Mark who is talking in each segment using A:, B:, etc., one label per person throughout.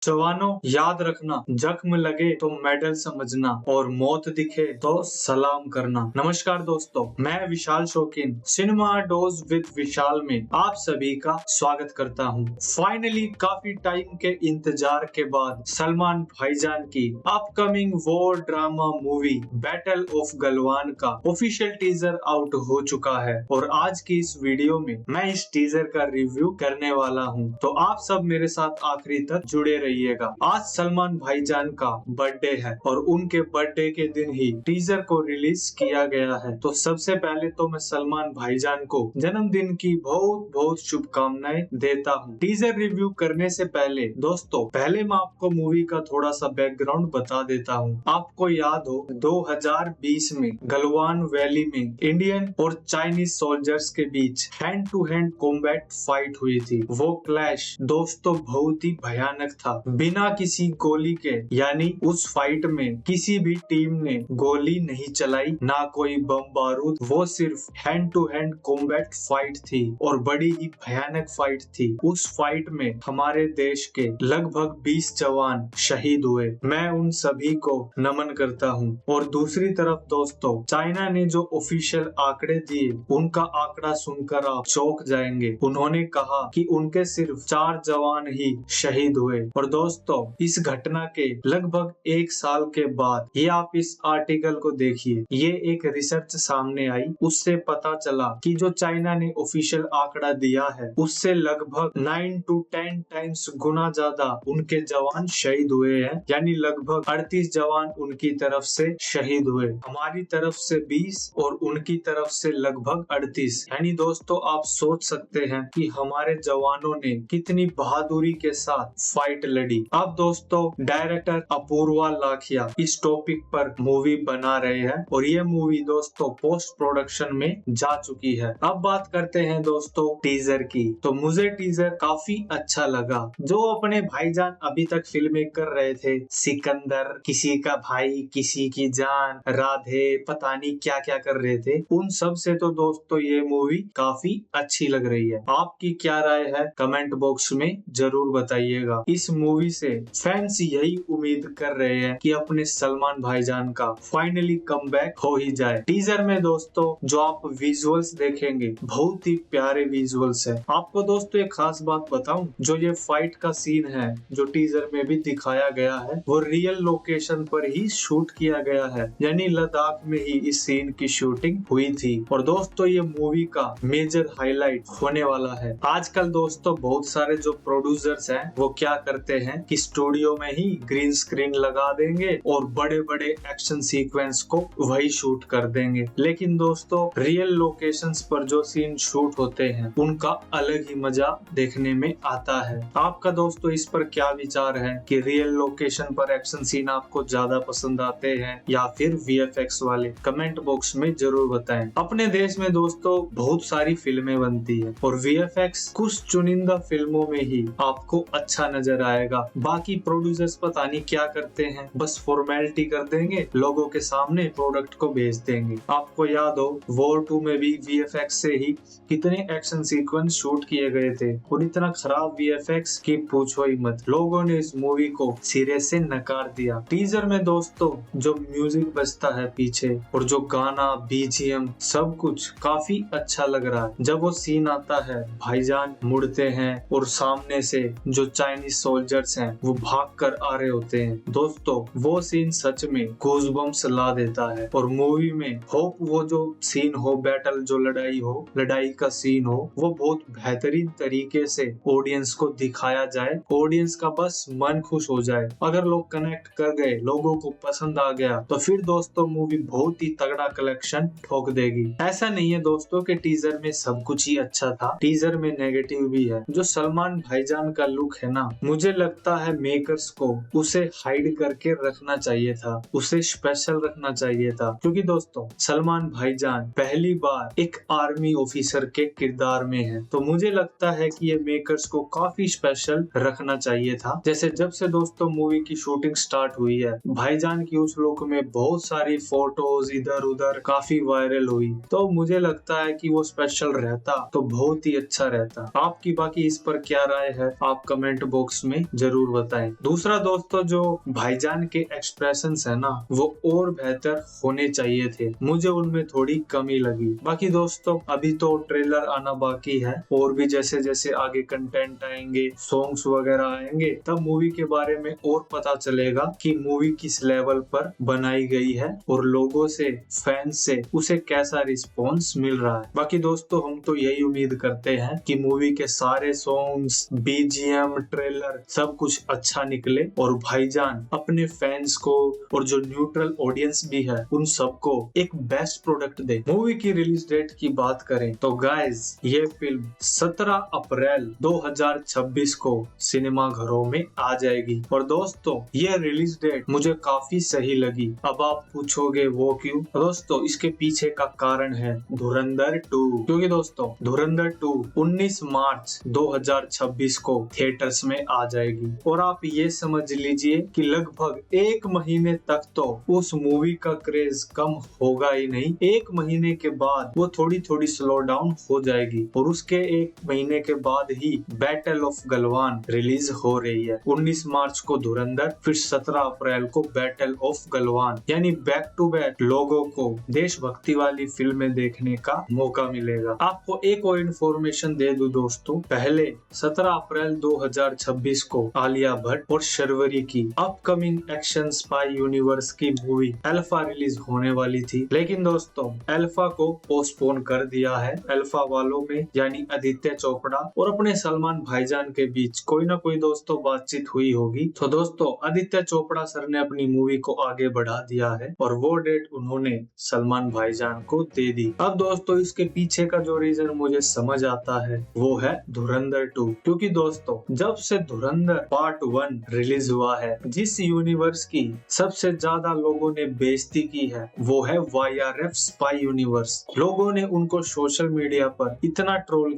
A: जवानों, याद रखना, जख्म लगे तो मेडल समझना और मौत दिखे तो सलाम करना। नमस्कार दोस्तों, मैं विशाल शौकीन सिनेमा डोज विद विशाल में आप सभी का स्वागत करता हूं। फाइनली काफी टाइम के इंतजार के बाद सलमान भाईजान की upcoming war drama movie battle of Galwan का ऑफिशियल टीजर आउट हो चुका है और आज की इस वीडियो में मैं इस टीजर का रिव्यू करने वाला हूं। तो आप सब मेरे साथ आखिरी तक जुड़े रहिएगा। आज सलमान भाईजान का बर्थडे है और उनके बर्थडे के दिन ही टीजर को रिलीज किया गया है। तो सबसे पहले तो मैं सलमान भाईजान को जन्मदिन की बहुत बहुत शुभकामनाएं देता हूँ। टीजर रिव्यू करने से पहले दोस्तों, पहले मैं आपको मूवी का थोड़ा सा बैकग्राउंड बता देता हूँ। आपको याद हो 2020 में गलवान वैली में इंडियन और चाइनीज सोल्जर्स के बीच hand to hand combat fight हुई थी। वो क्लैश दोस्तों बहुत ही भयानक था। बिना किसी गोली के, यानी उस फाइट में किसी भी टीम ने गोली नहीं चलाई, ना कोई बम बारूद। वो सिर्फ hand to hand combat fight थी और बड़ी ही भयानक फाइट थी। उस फाइट में हमारे देश के लगभग 20 जवान शहीद हुए। मैं उन सभी को नमन करता हूँ। और दूसरी तरफ दोस्तों, चाइना ने जो ऑफिशियल आंकड़े दिए, उनका आंकड़ा सुनकर आप चौंक जाएंगे। उन्होंने कहा कि उनके सिर्फ 4 जवान ही शहीद हुए। और दोस्तों, इस घटना के लगभग 1 साल के बाद ये आप इस आर्टिकल को देखिए। ये एक रिसर्च सामने आई, उससे पता चला कि जो चाइना ने ऑफिशियल आंकड़ा दिया है, उससे लगभग 9 to 10 टाइम्स गुना ज्यादा उनके जवान शहीद हुए हैं। यानी लगभग 38 जवान उनकी तरफ से शहीद हुए, हमारी तरफ से 20 और उनकी तरफ से लगभग 38। यानी दोस्तों, आप सोच सकते हैं कि हमारे जवानों ने कितनी बहादुरी के साथ फाइट लड़ी। अब दोस्तों, डायरेक्टर अपूर्वा लाखिया इस टॉपिक पर मूवी बना रहे हैं और ये मूवी दोस्तों पोस्ट प्रोडक्शन में जा चुकी है। अब बात करते हैं दोस्तों टीजर की। तो मुझे टीजर काफी अच्छा लगा। जो अपने भाईजान अभी तक फिल्में कर रहे थे, सिकंदर, किसी का भाई, किसी की जान, राधे, पता नहीं क्या क्या कर रहे थे, उन सब से तो दोस्तों ये मूवी काफी अच्छी लग रही है। आपकी क्या राय है कमेंट बॉक्स में जरूर बताइएगा। इस मूवी से फैंस यही उम्मीद कर रहे हैं कि अपने सलमान भाईजान का फाइनली कमबैक हो ही जाए। टीजर में दोस्तों जो आप विजुअल्स देखेंगे, बहुत ही प्यारे विजुअल्स है। आपको दोस्तों एक खास बात बताऊं, जो ये फाइट का सीन है जो टीजर में भी दिखाया गया है, वो रियल लोकेशन पर ही शूट किया गया है। यानी लद्दाख में ही इस सीन की शूटिंग हुई थी। और दोस्तों, ये मूवी का मेजर हाईलाइट होने वाला है। आजकल दोस्तों बहुत सारे जो प्रोड्यूसर्स हैं, वो क्या करते हैं कि स्टूडियो में ही ग्रीन स्क्रीन लगा देंगे और बड़े बड़े एक्शन सीक्वेंस को वही शूट कर देंगे। लेकिन दोस्तों, रियल लोकेशंस पर जो सीन शूट होते हैं, उनका अलग ही मजा देखने में आता है। आपका दोस्तों इस पर क्या विचार है कि रियल लोकेशन पर एक्शन सीन आपको ज्यादा पसंद आते हैं या फिर VFX वाले? कमेंट बॉक्स में जरूर बताएं। अपने देश में दोस्तों बहुत सारी फिल्में बनती है और VFX कुछ चुनिंदा फिल्मों में ही आपको अच्छा नजर आएगा। बाकी प्रोड्यूसर्स पता नहीं क्या करते हैं, बस फॉर्मेलिटी कर देंगे, लोगों के सामने प्रोडक्ट को भेज देंगे। आपको याद हो वॉर 2 में भी VFX से ही कितने एक्शन सीक्वेंस शूट किए गए थे और इतना खराब VFX कि पूछो ही मत। लोगों ने इस मूवी को सिरे से नकार दिया। टीजर में दोस्तों जो म्यूजिक बजता है पीछे और जो गाना, BGM, सब कुछ काफी अच्छा लग रहा है। जब वो सीन आता है, भाईजान मुड़ते हैं और सामने से जो चाइनीज सोल्जर्स हैं वो भाग कर आ रहे होते हैं, दोस्तों वो सीन सच में गूज़बम्प्स ला देता है। और मूवी में होप वो जो सीन हो, बैटल जो लड़ाई का सीन हो, वो बहुत बेहतरीन तरीके से ऑडियंस को दिखाया जाए। ऑडियंस का बस मन खुश हो जाए। अगर लोग कनेक्ट कर गए, लोगों को पसंद आ गया, तो फिर दोस्तों मूवी बहुत ही तगड़ा कलेक्शन ठोक देगी। ऐसा नहीं है दोस्तों कि टीजर में सब कुछ ही अच्छा था, टीजर में नेगेटिव भी है। जो सलमान भाईजान का लुक है ना, मुझे लगता है मेकर्स को उसे हाइड करके रखना चाहिए था, उसे स्पेशल रखना चाहिए था। क्योंकि दोस्तों सलमान भाईजान पहली बार एक आर्मी ऑफिसर के किरदार में है, तो मुझे लगता है कि ये मेकर्स को काफी स्पेशल रखना चाहिए था। जैसे जब से दोस्तों मूवी की शूटिंग स्टार्ट हुई है, भाईजान की उस लुक में बहुत सारी फोटोज इधर उधर काफी वायरल हुई, तो मुझे लगता है कि वो स्पेशल रहता तो बहुत ही अच्छा रहता। आपकी बाकी इस पर क्या राय है, आप कमेंट बॉक्स में जरूर बताएं। दूसरा दोस्तों, जो भाईजान के एक्सप्रेशंस है ना वो और बेहतर होने चाहिए थे, मुझे उनमें थोड़ी कमी लगी। बाकी दोस्तों अभी तो ट्रेलर आना बाकी है, और भी जैसे जैसे आगे कंटेंट आएंगे, सॉन्ग्स वगैरह आएंगे, तब मूवी के बारे में और पता चलेगा कि मूवी किस लेवल पर बनाई गई है और लोगों से, फैंस से उसे कैसा रिस्पॉन्स मिल रहा है। बाकी दोस्तों हम तो यही उम्मीद करते हैं कि मूवी के सारे सॉन्ग्स, बीजीएम, ट्रेलर सब कुछ अच्छा निकले और भाईजान अपने फैंस को और जो न्यूट्रल ऑडियंस भी है उन सबको एक बेस्ट प्रोडक्ट दे। मूवी की रिलीज डेट की बात करें तो गाइज ये फिल्म 17 अप्रैल 2026 को सिनेमा घरों में आ जाएगी। और दोस्तों ये रिलीज डेट मुझे काफी सही लगी। अब आप पूछोगे वो क्यों? दोस्तों इसके पीछे का कारण है धुरंधर 2, क्योंकि दोस्तों धुरंधर 2 19 मार्च 2026 को थिएटर्स में आ जाएगी। और आप ये समझ लीजिए कि लगभग एक महीने तक तो उस मूवी का क्रेज कम होगा ही नहीं, एक महीने के बाद वो थोड़ी थोड़ी स्लो डाउन हो जाएगी। और उसके एक महीने के बाद ही बैटल ऑफ गलवान रिलीज हो रही है। 19 मार्च को धुरंधर, फिर 17 अप्रैल को बैटल ऑफ गलवान, यानी बैक टू बैक लोगों को देशभक्ति वाली फिल्में देखने का मौका मिलेगा। आपको एक और इन्फॉर्मेशन दे दूं दोस्तों, पहले 17 अप्रैल 2026 को आलिया भट्ट और शर्वरी की अपकमिंग एक्शन स्पाई यूनिवर्स की मूवी अल्फा रिलीज होने वाली थी, लेकिन दोस्तों अल्फा को पोस्टपोन कर दिया है। अल्फा वालों में यानी आदित्य चोपड़ा और अपने सलमान भाईजान के बीच कोई ना कोई दोस्तों बातचीत हुई होगी। तो दोस्तों आदित्य चोपड़ा सर ने अपनी मूवी को आगे बढ़ा दिया है और वो डेट उन्होंने सलमान भाईजान को दे दी। अब दोस्तों इसके पीछे का जो रीजन मुझे समझ आता है वो है धुरंधर 2, क्योंकि दोस्तों जब से धुरंधर पार्ट 1 रिलीज हुआ है, जिस यूनिवर्स की सबसे ज्यादा लोगों ने बेइज्जती की है वो है YRF स्पाई यूनिवर्स। लोगों ने उनको सोशल मीडिया पर इतना ट्रोल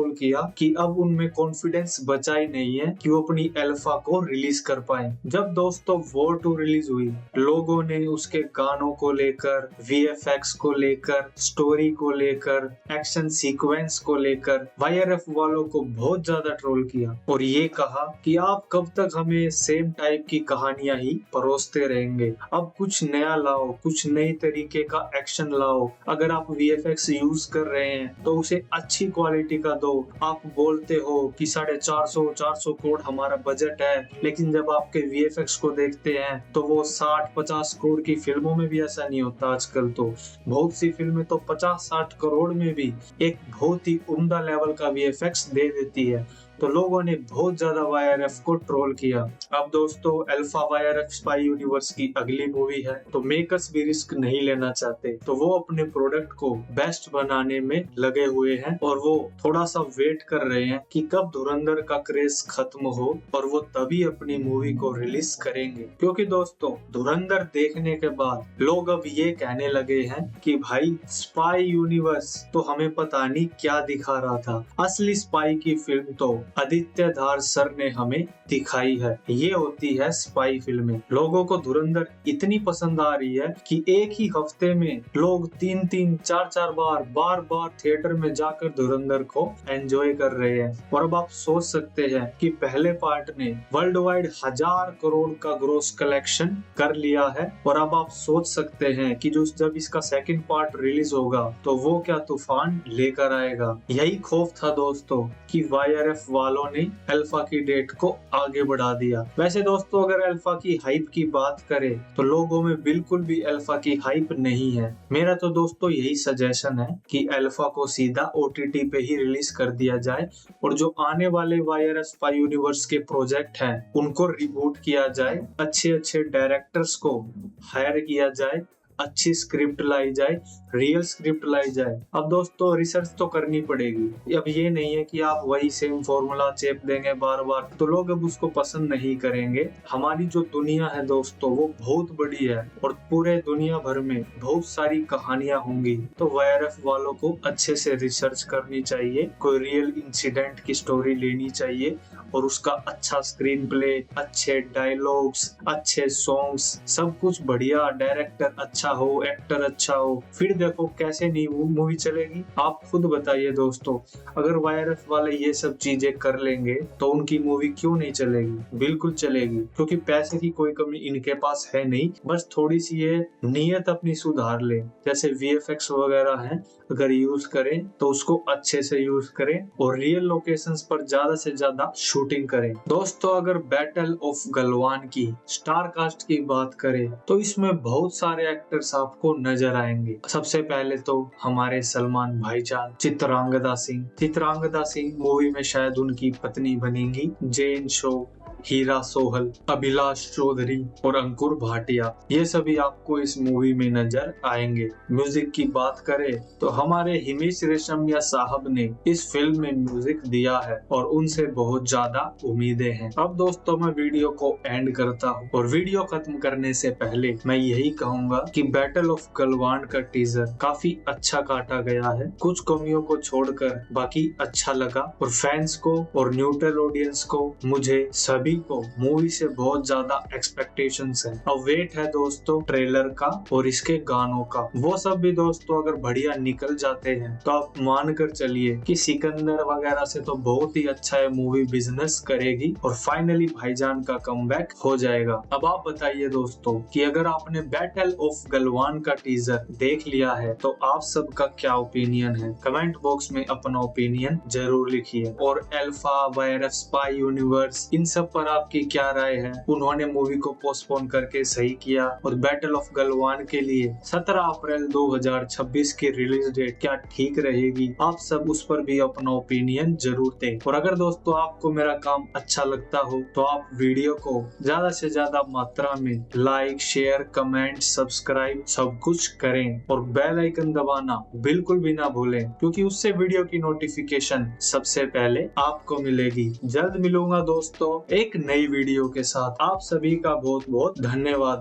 A: किया कि अब उनमें कॉन्फिडेंस बचा ही नहीं है कि वो अपनी अल्फा को रिलीज कर पाए। जब दोस्तों वॉर 2 रिलीज हुई, लोगों ने उसके गानों को लेकर, VFX को लेकर, स्टोरी को लेकर, एक्शन सीक्वेंस को लेकर YRF वालों को बहुत ज्यादा ट्रोल किया और ये कहा कि आप कब तक हमें सेम टाइप की कहानियां ही परोसते रहेंगे, अब कुछ नया लाओ, कुछ नई तरीके का एक्शन लाओ। अगर आप VFX यूज कर रहे हैं तो उसे अच्छी क्वालिटी का दो। आप बोलते हो कि 450 करोड़ हमारा बजट है, लेकिन जब आपके VFX को देखते हैं तो वो 60-50 करोड़ की फिल्मों में भी ऐसा नहीं होता। आजकल तो बहुत सी फिल्में तो 50-60 करोड़ में भी एक बहुत ही उम्दा लेवल का VFX दे देती है। तो लोगों ने बहुत ज्यादा YRF को ट्रोल किया। अब दोस्तों अल्फा YRF स्पाई यूनिवर्स की अगली मूवी है, तो मेकर्स भी रिस्क नहीं लेना चाहते, तो वो अपने प्रोडक्ट को बेस्ट बनाने में लगे हुए हैं और वो थोड़ा सा वेट कर रहे हैं कि कब धुरंधर का क्रेज खत्म हो और वो तभी अपनी मूवी को रिलीज करेंगे। क्योंकि दोस्तों धुरंधर देखने के बाद लोग अब ये कहने लगे हैं कि भाई स्पाई यूनिवर्स तो हमें पता नहीं क्या दिखा रहा था, असली स्पाई की फिल्म तो आदित्य धार सर ने हमें दिखाई है। ये होती है स्पाई फिल्में। लोगों को धुरंधर इतनी पसंद आ रही है कि एक ही हफ्ते में लोग 3-3, 4-4 बार थिएटर में जाकर धुरंधर को एंजॉय कर रहे हैं। और अब आप सोच सकते हैं कि पहले पार्ट ने वर्ल्ड वाइड 1000 करोड़ का ग्रोस कलेक्शन कर लिया है, और अब आप सोच सकते हैं कि जब इसका सेकंड पार्ट रिलीज होगा तो वो क्या तूफान लेकर आएगा। यही खौफ था दोस्तों कि YRF वालों ने अल्फा की डेट को आगे बढ़ा दिया। वैसे दोस्तों अगर अल्फा की हाइप की बात करें तो लोगों में बिल्कुल भी अल्फा की हाइप नहीं है। मेरा तो दोस्तों यही सजेशन है कि अल्फा को सीधा OTT पे ही रिलीज कर दिया जाए और जो आने वाले YRF स्पाई यूनिवर्स के प्रोजेक्ट हैं उनको रिबूट किया जाए, अच्छे डायरेक्टर्स को हायर किया जाए, अच्छी स्क्रिप्ट लाई जाए, रियल स्क्रिप्ट लाई जाए। अब दोस्तों रिसर्च तो करनी पड़ेगी। अब ये नहीं है कि आप वही सेम फॉर्मूला चेप देंगे बार तो लोग अब उसको पसंद नहीं करेंगे। हमारी जो दुनिया है दोस्तों वो बहुत बड़ी है और पूरे दुनिया भर में बहुत सारी कहानियां होंगी, तो YRF वालों को अच्छे से रिसर्च करनी चाहिए, कोई रियल इंसिडेंट की स्टोरी लेनी चाहिए और उसका अच्छा स्क्रीन प्ले, अच्छे डायलॉग्स, अच्छे सॉन्ग्स, सब कुछ बढ़िया, डायरेक्टर अच्छा हो, एक्टर अच्छा हो, फिर देखो कैसे नहीं मूवी चलेगी। आप खुद बताइए दोस्तों। अगर वायरस वाले ये सब चीजें कर लेंगे तो उनकी मूवी क्यों नहीं चलेगी? बिल्कुल चलेगी, क्योंकि पैसे की कोई कमी इनके पास है नहीं। बस थोड़ी सी ये नीयत अपनी सुधार ले, जैसे VFX वगैरह है, अगर यूज करें तो उसको अच्छे से यूज करें और रियल लोकेशंस पर ज्यादा से ज्यादा शूटिंग करें। दोस्तों, अगर बैटल ऑफ गलवान की स्टार कास्ट की बात करें तो इसमें बहुत सारे एक्टर्स आपको नजर आएंगे। सबसे पहले तो हमारे सलमान भाईजान चित्रांगदा सिंह मूवी में शायद उनकी पत्नी बनेंगी। जेन शो, हीरा सोहल, अभिलाष चौधरी और अंकुर भाटिया, ये सभी आपको इस मूवी में नजर आएंगे। म्यूजिक की बात करें तो हमारे हिमेश रेशमिया साहब ने इस फिल्म में म्यूजिक दिया है और उनसे बहुत ज्यादा उम्मीदें हैं। अब दोस्तों मैं वीडियो को एंड करता हूँ और वीडियो खत्म करने से पहले मैं यही कहूंगा कि बैटल ऑफ गलवान का टीजर काफी अच्छा काटा गया है। कुछ कमियों को छोड़कर बाकी अच्छा लगा और फैंस को और न्यूट्रल ऑडियंस को, मुझे सभी को मूवी से बहुत ज्यादा एक्सपेक्टेशंस है। अब वेट है दोस्तों ट्रेलर का और इसके गानों का। वो सब भी दोस्तों अगर बढ़िया निकल जाते हैं तो आप मान कर चलिए कि सिकंदर वगैरह से तो बहुत ही अच्छा है मूवी बिजनेस करेगी और फाइनली भाईजान का कमबैक हो जाएगा। अब आप बताइए दोस्तों कि अगर आपने बैटल ऑफ गलवान का टीजर देख लिया है तो आप सबका क्या ओपिनियन है? कमेंट बॉक्स में अपना ओपिनियन जरूर लिखिए। और अल्फा, वायरस, स्पाई यूनिवर्स, इन सब पर आपकी क्या राय है? उन्होंने मूवी को पोस्टपोन करके सही किया और बैटल ऑफ गलवान के लिए 17 अप्रैल 2026 की रिलीज डेट क्या ठीक रहेगी? आप सब उस पर भी अपना ओपिनियन जरूर दें। और अगर दोस्तों आपको मेरा काम अच्छा लगता हो तो आप वीडियो को ज्यादा से ज्यादा मात्रा में लाइक, शेयर, कमेंट, सब्सक्राइब सब कुछ करें और बेल आइकन दबाना बिल्कुल भी ना भूलें, क्योंकि उससे वीडियो की नोटिफिकेशन सबसे पहले आपको मिलेगी। जल्द मिलूंगा दोस्तों एक नई वीडियो के साथ। आप सभी का बहुत बहुत धन्यवाद।